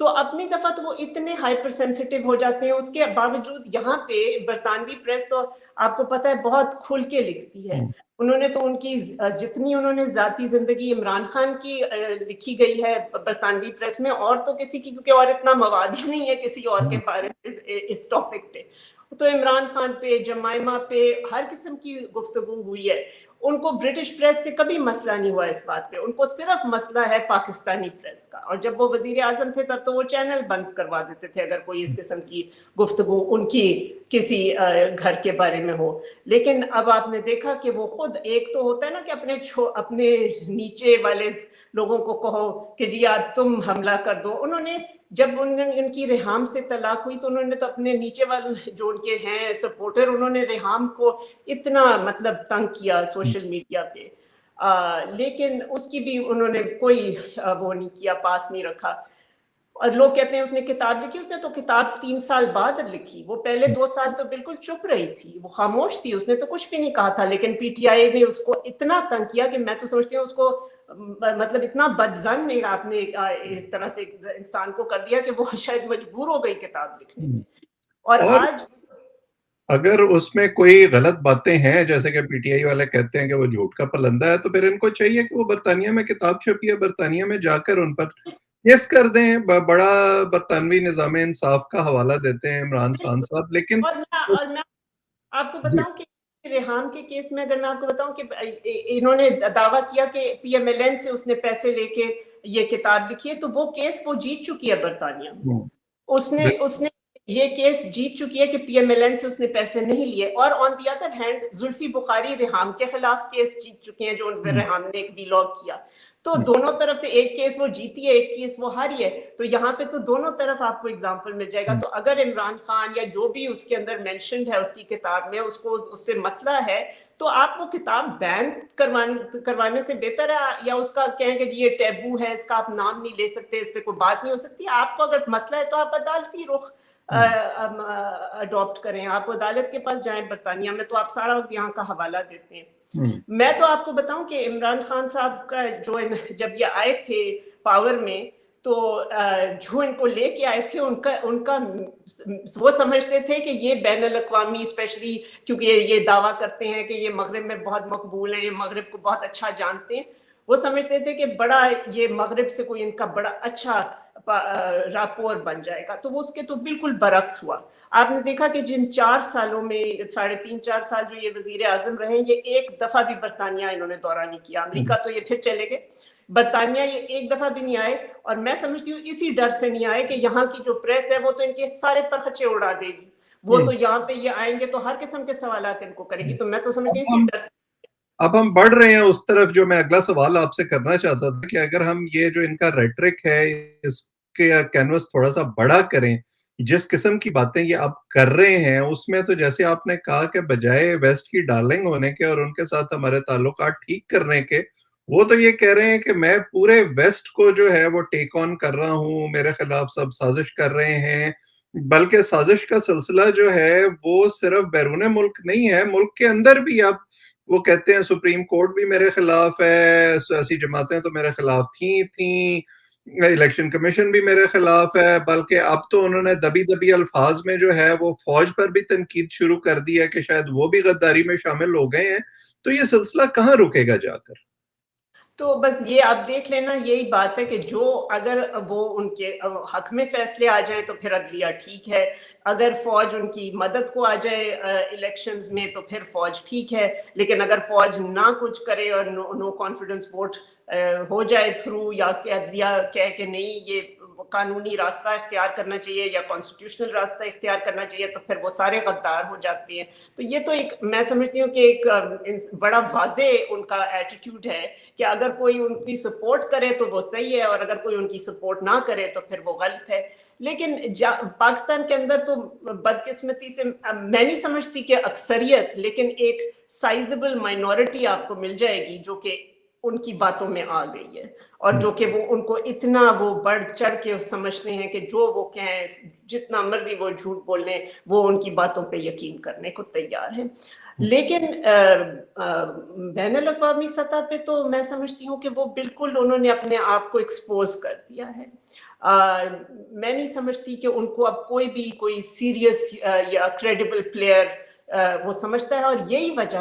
تو اپنی دفعہ تو وہ اتنے ہائپر سینسٹیو ہو جاتے ہیں. اس کے باوجود یہاں پہ برطانوی پریس تو آپ کو پتہ ہے بہت کھل کے لکھتی ہے. انہوں نے تو ان کی جتنی انہوں نے ذاتی زندگی عمران خان کی لکھی گئی ہے برطانوی پریس میں، اور تو کسی کی، کیونکہ اور اتنا مواد ہی نہیں ہے کسی اور کے بارے میں اس ٹاپک پہ. تو عمران خان پہ، جمائمہ پہ ہر قسم کی گفتگو ہوئی ہے. ان کو برٹش پریس سے کبھی مسئلہ نہیں ہوا اس بات پہ، ان کو صرف مسئلہ ہے پاکستانی پریس کا. اور جب وہ وزیر اعظم تھے تب تو وہ چینل بند کروا دیتے تھے اگر کوئی اس قسم کی گفتگو ان کی کسی گھر کے بارے میں ہو. لیکن اب آپ نے دیکھا کہ وہ خود، ایک تو ہوتا ہے نا کہ اپنے نیچے والے لوگوں کو کہو کہ جی یار تم حملہ کر دو. انہوں نے جب ان کی ریحام سے طلاق ہوئی تو انہوں نے تو اپنے نیچے والے جو ان کے ہیں سپورٹر، انہوں نے ریحام کو اتنا مطلب تنگ کیا سوشل میڈیا پہ، لیکن اس کی بھی انہوں نے کوئی وہ نہیں کیا، پاس نہیں رکھا. اور لوگ کہتے ہیں اس نے کتاب لکھی. اس نے تو کتاب 3 سال بعد لکھی. وہ پہلے 2 سال تو بالکل چپ رہی تھی، وہ خاموش تھی، اس نے تو کچھ بھی نہیں کہا تھا. لیکن پی ٹی آئی نے اس کو اتنا تنگ کیا کہ میں تو سمجھتی ہوں اس کو مطلب اتنا بدظن میں آپ نے ایک طرح سے انسان کو کر دیا کہ وہ شاید مجبور ہو گئی کتاب لکھنے میں. اور آج اگر اس میں کوئی غلط باتیں ہیں، جیسے کہ پی ٹی آئی والے کہتے ہیں کہ وہ جھوٹ کا پلندہ ہے، تو پھر ان کو چاہیے کہ وہ برطانیہ میں کتاب چھپی ہے، برطانیہ میں جا کر ان پر کیس کر دیں. بڑا برطانوی نظام انصاف کا حوالہ دیتے ہیں عمران خان صاحب. لیکن اور میں آپ کو بتاؤں کہ ریحام کے کیس میں اگر میں آپ کو بتاؤں کہ انہوں نے دعویٰ کیا کہ پی ایم ایل این سے اس نے پیسے لے کے یہ کتاب لکھی ہے، تو وہ کیس وہ جیت چکی ہے برطانیہ میں. اس نے یہ کیس جیت چکی ہے کہ پی ایم ایل این سے اس نے پیسے نہیں لیے. اور آن the other hand Zulfi Bukhari Reham کے خلاف کیس جیت چکے ہیں جو ریحام نے ایک ویلاگ کیا. تو دونوں طرف سے ایک کیس وہ جیتی ہے، ایک کیس وہ ہاری ہے. تو یہاں پہ تو دونوں طرف آپ کو اگزامپل مل جائے گا. تو اگر عمران خان یا جو بھی اس کے اندر مینشنڈ ہے اس کی کتاب میں، اس کو اس سے مسئلہ ہے، تو آپ وہ کتاب بین کروانے سے بہتر ہے، یا اس کا کہیں کہ جی یہ ٹیبو ہے، اس کا آپ نام نہیں لے سکتے، اس پہ کوئی بات نہیں ہو سکتی. آپ کو اگر مسئلہ ہے تو آپ عدالتی رخ اڈاپٹ کریں، آپ عدالت کے پاس جائیں. برطانیہ میں تو آپ سارا وقت یہاں کا حوالہ دیتے ہیں. میں تو آپ کو بتاؤں کہ عمران خان صاحب کا جو جب یہ آئے تھے پاور میں، تو جو ان کو لے کے آئے تھے ان کا وہ سمجھتے تھے کہ یہ بین الاقوامی، اسپیشلی کیونکہ یہ دعویٰ کرتے ہیں کہ یہ مغرب میں بہت مقبول ہیں، یہ مغرب کو بہت اچھا جانتے ہیں. وہ سمجھتے تھے کہ بڑا یہ مغرب سے کوئی ان کا بڑا اچھا راپور بن جائے گا. تو وہ اس کے تو بالکل برعکس ہوا. آپ نے دیکھا کہ جن 4 سالوں میں 3.5-4 سال جو یہ وزیر اعظم رہے، یہ ایک دفعہ بھی برطانیہ انہوں نے دورہ نہیں کیا. امریکہ تو یہ پھر چلے گئے، برطانیہ یہ ایک دفعہ بھی نہیں آئے. اور میں سمجھتی ہوں اسی ڈر سے نہیں آئے کہ یہاں کی جو پریس ہے وہ تو ان کے سارے ترخچے اڑا دے گی. وہ تو یہاں پہ یہ آئیں گے تو ہر قسم کے سوالات ان کو کرے گی. تو میں تو سمجھتی ہوں اسی ڈر سے. اب ہم بڑھ رہے ہیں اس طرف جو میں اگلا سوال آپ سے کرنا چاہتا تھا، کہ اگر ہم یہ جو ان کا ریٹرک ہے اس کے کینوس تھوڑا سا بڑا کریں، جس قسم کی باتیں یہ اب کر رہے ہیں اس میں تو جیسے آپ نے کہا کہ بجائے ویسٹ کی ڈارلنگ ہونے کے اور ان کے ساتھ ہمارے تعلقات ٹھیک کرنے کے، وہ تو یہ کہہ رہے ہیں کہ میں پورے ویسٹ کو جو ہے وہ ٹیک آن کر رہا ہوں، میرے خلاف سب سازش کر رہے ہیں. بلکہ سازش کا سلسلہ جو ہے وہ صرف بیرون ملک نہیں ہے، ملک کے اندر بھی. اب وہ کہتے ہیں سپریم کورٹ بھی میرے خلاف ہے، سیاسی جماعتیں تو میرے خلاف تھیں، الیکشن کمیشن بھی میرے خلاف ہے. بلکہ اب تو انہوں نے دبی الفاظ میں جو ہے وہ فوج پر بھی تنقید شروع کر دی ہے کہ شاید وہ بھی غداری میں شامل ہو گئے ہیں. تو یہ سلسلہ کہاں رکے گا جا کر؟ تو بس یہ آپ دیکھ لینا، یہی بات ہے کہ جو اگر وہ ان کے حق میں فیصلے آ جائیں تو پھر عدلیہ ٹھیک ہے، اگر فوج ان کی مدد کو آ جائے الیکشنز میں تو پھر فوج ٹھیک ہے. لیکن اگر فوج نہ کچھ کرے اور نو کانفیڈنس ووٹ ہو جائے تھرو، یا کہ عدلیہ کہے کہ نہیں یہ قانونی راستہ اختیار کرنا چاہیے یا کانسٹیٹیوشنل راستہ اختیار کرنا چاہیے، تو پھر وہ سارے غدار ہو جاتے ہیں. تو یہ تو ایک، میں سمجھتی ہوں کہ ایک بڑا واضح ان کا ایٹیٹیوڈ ہے کہ اگر کوئی ان کی سپورٹ کرے تو وہ صحیح ہے، اور اگر کوئی ان کی سپورٹ نہ کرے تو پھر وہ غلط ہے. لیکن پاکستان کے اندر تو بدقسمتی سے میں نہیں سمجھتی کہ اکثریت، لیکن ایک سائزبل مائنورٹی آپ کو مل جائے گی جو کہ ان کی باتوں میں آ گئی ہے، اور جو کہ وہ ان کو اتنا وہ بڑھ چڑھ کے سمجھتے ہیں کہ جو وہ کہیں، جتنا مرضی وہ جھوٹ بول لیں، وہ ان کی باتوں پہ یقین کرنے کو تیار ہیں. لیکن بین الاقوامی سطح پہ تو میں سمجھتی ہوں کہ وہ بالکل انہوں نے اپنے آپ کو ایکسپوز کر دیا ہے. میں نہیں سمجھتی کہ ان کو اب کوئی سیریس یا کریڈیبل پلیئر وہ سمجھتا ہے, اور یہی وجہ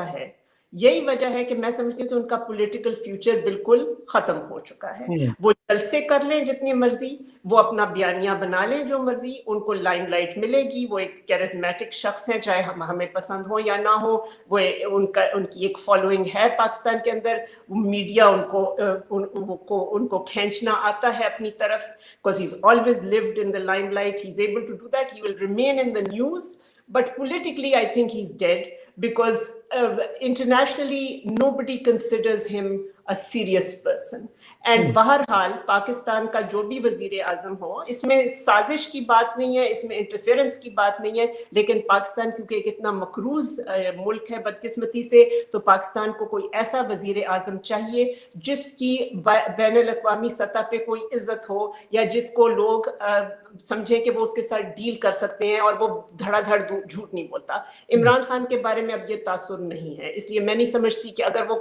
ہے کہ میں سمجھتی ہوں کہ ان کا پولیٹیکل فیوچر بالکل ختم ہو چکا ہے. وہ جلسے کر لیں جتنی مرضی, وہ اپنا بیانیہ بنا لیں جو مرضی, ان کو لائم لائٹ ملے گی, وہ ایک کیرزمیٹک شخص ہیں چاہے ہمیں پسند ہو یا نہ ہو, وہ ان کی ایک فالوئنگ ہے پاکستان کے اندر, میڈیا ان کو کھینچنا آتا ہے اپنی طرف, because he's always lived in the limelight, he's able to do that, he will remain in the news, but politically I think he's dead, because internationally nobody considers him a serious person. And بہرحال پاکستان کا جو بھی وزیر اعظم ہو, اس میں سازش کی بات نہیں ہے, اس میں انٹرفیئرنس کی بات نہیں ہے, لیکن پاکستان کیونکہ ایک اتنا مقروض ملک ہے بدقسمتی سے, تو پاکستان کو کوئی ایسا وزیر اعظم چاہیے جس کی بین الاقوامی سطح پہ کوئی عزت ہو, یا جس کو لوگ سمجھیں کہ وہ اس کے ساتھ ڈیل کر سکتے ہیں اور وہ دھڑا دھڑ جھوٹ نہیں بولتا. عمران خان کے بارے میں اب یہ تاثر نہیں ہے, اس لیے میں نہیں سمجھتی کہ اگر وہ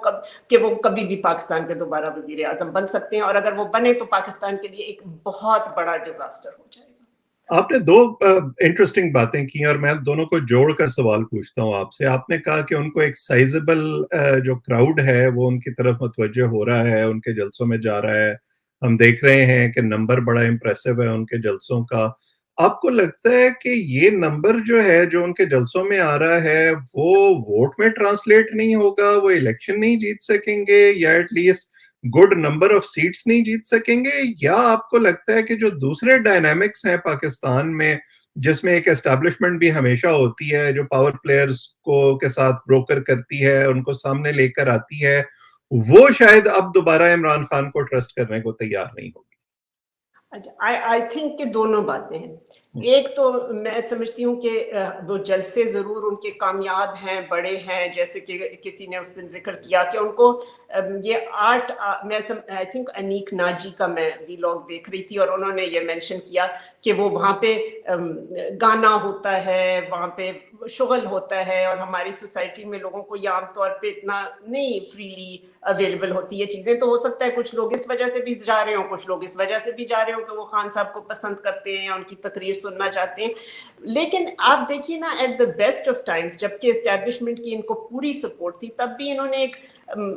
کبھی بھی پاکستان کے دوبارہ وزیر اعظم بن سکتے ہیں, اور اگر وہ بنے تو پاکستان کے لیے ایک بہت بڑا ڈیزاسٹر ہو جائے گا. آپ نے دو انٹرسٹنگ باتیں کی, اور میں دونوں کو جوڑ کر سوال پوچھتا ہوں آپ سے. آپ نے کہا کہ ان کو ایک سائزبل جو کراؤڈ ہے وہ ان کی طرف متوجہ ہو رہا ہے, ان کے جلسوں میں جا رہا ہے, ہم دیکھ رہے ہیں کہ نمبر بڑا امپریسو ہے ان کے جلسوں کا. آپ کو لگتا ہے کہ یہ نمبر جو ہے جو ان کے جلسوں میں آ رہا ہے وہ ووٹ میں ٹرانسلیٹ نہیں ہوگا, وہ الیکشن نہیں جیت سکیں گے, یا at least good number of seats نہیں جیت سکیں گے؟ یا آپ کو لگتا ہے کہ جو دوسرے ڈائنامکس ہیں پاکستان میں, جس میں ایک اسٹیبلشمنٹ بھی ہمیشہ ہوتی ہے جو پاور پلیئرز کو کے ساتھ بروکر کرتی ہے, ان کو سامنے لے کر آتی ہے, وہ شاید اب دوبارہ عمران خان کو ٹرسٹ کرنے کو تیار نہیں ہوگی؟ آئی تھنک کہ دونوں باتیں ہیں. ایک تو میں سمجھتی ہوں کہ وہ جلسے ضرور ان کے کامیاب ہیں, بڑے ہیں, جیسے کہ کسی نے اس دن ذکر کیا کہ ان کو یہ آرٹ, میں آئی تھنک انیک ناجی کا میں ویلاگ دیکھ رہی تھی, اور انہوں نے یہ مینشن کیا کہ وہ وہاں پہ گانا ہوتا ہے, وہاں پہ شغل ہوتا ہے, اور ہماری سوسائٹی میں لوگوں کو یہ عام طور پہ اتنا نہیں فریلی اویلیبل ہوتی ہے چیزیں. تو ہو سکتا ہے کچھ لوگ اس وجہ سے بھی جا رہے ہوں, کچھ لوگ اس وجہ سے بھی جا رہے ہوں کہ وہ خان صاحب کو پسند کرتے ہیں, ان کی تقریر سننا چاہتے ہیں. لیکن آپ دیکھیے نا, at the best of times جبکہ اسٹیبلشمنٹ کی ان کو پوری سپورٹ تھی, تب بھی انہوں نے ایک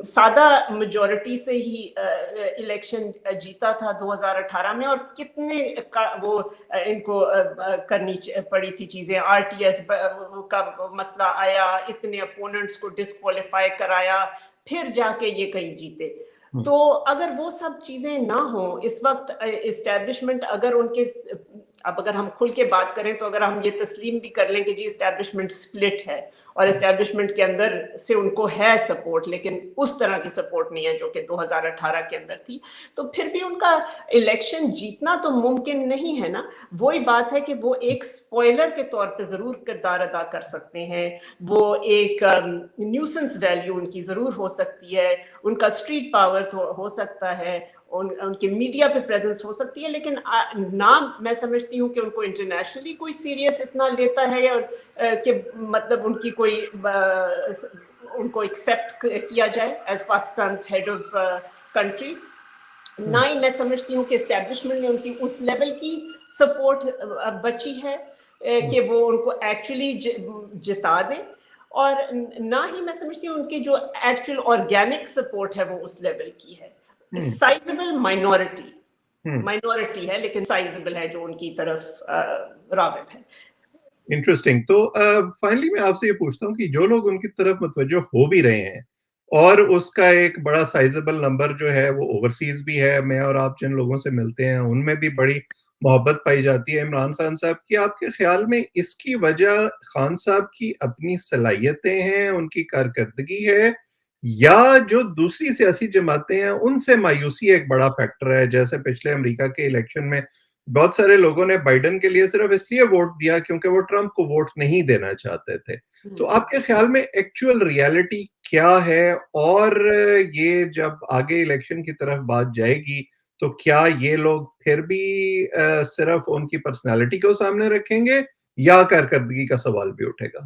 سادہ میجورٹی سے ہی الیکشن جیتا تھا 2018 میں, اور کتنے وہ ان کو کرنی پڑی تھی چیزیں. آر ٹی ایس کا مسئلہ آیا, اتنے اپوننٹس کو ڈسکوالیفائی کرایا, پھر جا کے یہ کہیں جیتے. تو اگر وہ سب چیزیں نہ ہوں اس وقت, اسٹیبلشمنٹ اگر ان کے, اب اگر ہم کھل کے بات کریں تو اگر ہم یہ تسلیم بھی کر لیں کہ جی اسٹیبلشمنٹ سپلٹ ہے, اور اسٹیبلشمنٹ کے اندر سے ان کو ہے سپورٹ, لیکن اس طرح کی سپورٹ نہیں ہے جو کہ 2018 کے اندر تھی, تو پھر بھی ان کا الیکشن جیتنا تو ممکن نہیں ہے نا. وہی بات ہے کہ وہ ایک سپوائلر کے طور پہ ضرور کردار ادا کر سکتے ہیں, وہ ایک نیوسنس ویلیو ان کی ضرور ہو سکتی ہے, ان کا اسٹریٹ پاور ہو سکتا ہے, ان کے میڈیا پہ پریزنس ہو سکتی ہے, لیکن نہ میں سمجھتی ہوں کہ ان کو انٹرنیشنلی کوئی سیریس اتنا لیتا ہے, اور کہ مطلب ان کی کوئی ان کو ایکسیپٹ کیا جائے ایز پاکستان's ہیڈ آف کنٹری. نہ ہی میں سمجھتی ہوں کہ اسٹیبلشمنٹ نے ان کی اس لیول کی سپورٹ بچی ہے کہ وہ ان کو ایکچولی جتا دیں, اور نہ ہی میں سمجھتی ہوں ان کی جو ایکچوئل آرگینک سپورٹ ہے وہ اس لیول کی ہے. سائزبل مائنورٹی ہے, لیکن سائزبل ہے جو ان کی طرف راغب ہے. انٹرسٹنگ. تو فائنلی میں آپ سے یہ پوچھتا ہوں کہ جو لوگ ان کی طرف متوجہ ہو بھی رہے ہیں, اور اس کا ایک بڑا سائزبل نمبر جو ہے وہ اوورسیز بھی ہے, میں اور آپ جن لوگوں سے ملتے ہیں ان میں بھی بڑی محبت پائی جاتی ہے عمران خان صاحب کی, آپ کے خیال میں اس کی وجہ خان صاحب کی اپنی صلاحیتیں ہیں, ان کی کارکردگی ہے, یا جو دوسری سیاسی جماعتیں ہیں ان سے مایوسی ایک بڑا فیکٹر ہے؟ جیسے پچھلے امریکہ کے الیکشن میں بہت سارے لوگوں نے بائیڈن کے لیے صرف اس لیے ووٹ دیا کیونکہ وہ ٹرمپ کو ووٹ نہیں دینا چاہتے تھے. تو آپ کے خیال میں ایکچوئل ریالٹی کیا ہے, اور یہ جب آگے الیکشن کی طرف بات جائے گی تو کیا یہ لوگ پھر بھی صرف ان کی پرسنالٹی کو سامنے رکھیں گے, یا کارکردگی کا سوال بھی اٹھے گا؟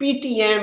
PTM,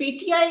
PTI,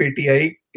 PTI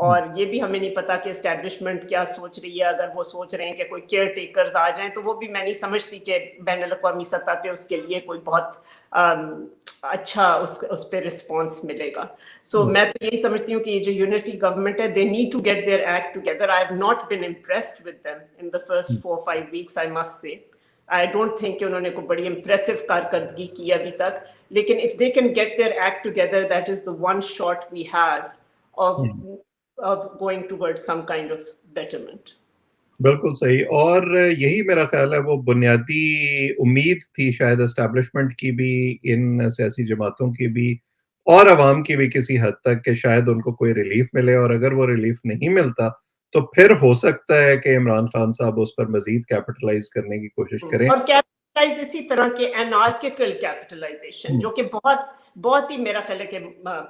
اور یہ بھی ہمیں نہیں پتا کہ اسٹیبلشمنٹ کیا سوچ رہی ہے. اگر وہ سوچ رہے ہیں کہ کوئی کیئر ٹیکرز آ جائیں تو وہ بھی میں نہیں سمجھتی کہ بین الاقوامی سطح پہ اس کے لیے کوئی بہت اچھا اس پہ رسپانس ملے گا. سو میں تو یہی سمجھتی ہوں کہ یہ جو یونٹی گورنمنٹ ہے they need to get their act together. I have not been impressed with them in the first 4-5 weeks, I must say. I don't think کہ انہوں نے کوئی بڑی امپریسو کارکردگی کی ابھی تک, لیکن if they can get their act together, that is the one shot we have of going towards some kind of betterment. بالکل صحیح. اور یہی میرا خیال ہے وہ بنیادی امید تھی شاید اسٹیبلشمنٹ کی بھی, ان سیاسی جماعتوں کی بھی, اور عوام کی بھی کسی حد تک, کہ شاید ان کو کوئی ریلیف ملے, اور اگر وہ ریلیف نہیں ملتا تو پھر ہو سکتا ہے کہ عمران خان صاحب اس پر مزید کیپٹلائز کرنے کی کوشش کریں. اور کیپٹلائز اسی طرح کے انارکیکل کیپٹلائزیشن جو کہ بہت ہی میرا خیال ہے کہ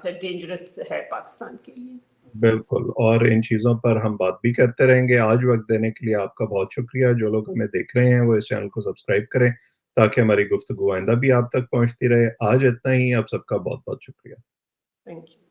پھر ڈینجرس ہے پاکستان کے لیے. بالکل. اور ان چیزوں پر ہم بات بھی کرتے رہیں گے. آج وقت دینے کے لیے آپ کا بہت شکریہ. جو لوگ ہمیں دیکھ رہے ہیں وہ اس چینل کو سبسکرائب کریں تاکہ ہماری گفتگو آئندہ بھی آپ تک پہنچتی رہے. آج اتنا ہی. آپ سب کا بہت بہت شکریہ. Thank you.